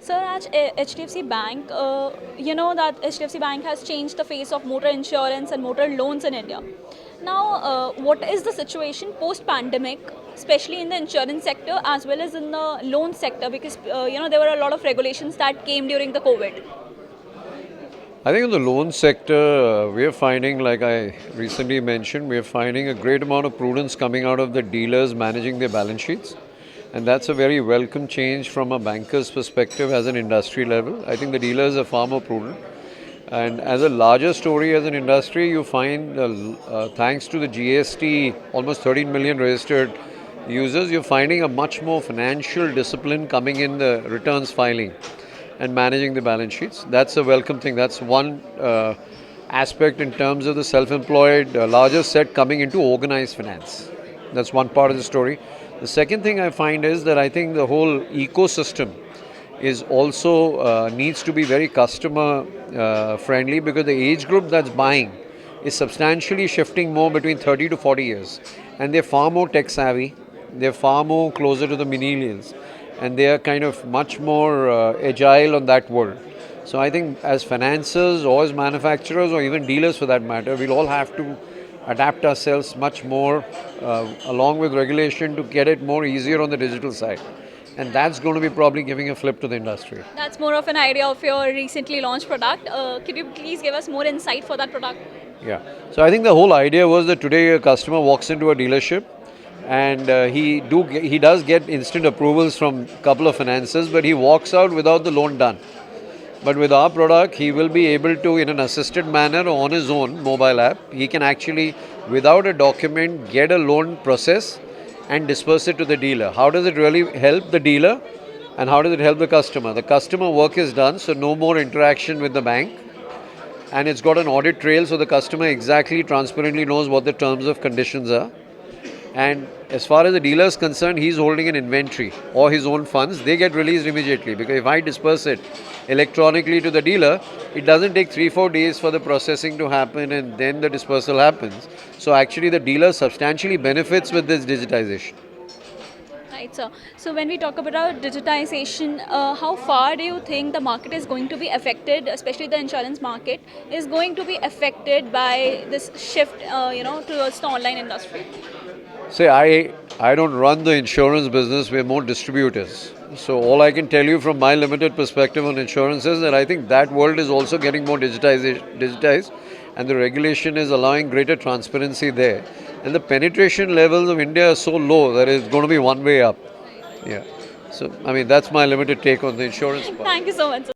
Sir, at HDFC Bank, you know that HDFC Bank has changed the face of motor insurance and motor loans in India. Now, what is the situation post-pandemic, especially in the insurance sector as well as in the loan sector? Because there were a lot of regulations that came during the COVID. I think in the loan sector, we are finding, like I recently mentioned, we are finding a great amount of prudence coming out of the dealers managing their balance sheets. And that's a very welcome change from a banker's perspective as an industry level. I think the dealers are far more prudent. And as a larger story as an industry, you find, thanks to the GST, almost 13 million registered users, you're finding a much more financial discipline coming in the returns filing and managing the balance sheets. That's a welcome thing. That's one aspect in terms of the self-employed larger set coming into organized finance. That's one part of the story. The second thing I find is that I think the whole ecosystem is also needs to be very customer friendly, because the age group that's buying is substantially shifting more between 30 to 40 years, and they're far more tech savvy, they're far more closer to the millennials, and they are kind of much more agile on that world. So I think as financiers or as manufacturers or even dealers for that matter, we'll all have to adapt ourselves much more along with regulation to get it more easier on the digital side. And that's going to be probably giving a flip to the industry. That's more of an idea of your recently launched product. Could you please give us more insight for that product? Yeah. So I think the whole idea was that today a customer walks into a dealership and he does get instant approvals from a couple of financiers, but he walks out without the loan done. But with our product, he will be able to, in an assisted manner or on his own mobile app, he can actually, without a document, get a loan process and disperse it to the dealer. How does it really help the dealer and how does it help the customer? The customer work is done, so no more interaction with the bank, and it's got an audit trail, so the customer exactly transparently knows what the terms of conditions are. And as far as the dealer is concerned, he's holding an inventory or his own funds. They get released immediately, because if I disperse it electronically to the dealer, it doesn't take 3-4 days for the processing to happen and then the dispersal happens. So actually the dealer substantially benefits with this digitization. Right, sir. So when we talk about digitization, how far do you think the market is going to be affected, especially the insurance market, is going to be affected by this shift, towards the online industry? Say, I don't run the insurance business, we're more distributors. So all I can tell you from my limited perspective on insurance is that I think that world is also getting more digitized, and the regulation is allowing greater transparency there. And the penetration levels of India are so low that it's going to be one way up. Yeah. So, I mean, that's my limited take on the insurance part. Thank you so much, sir.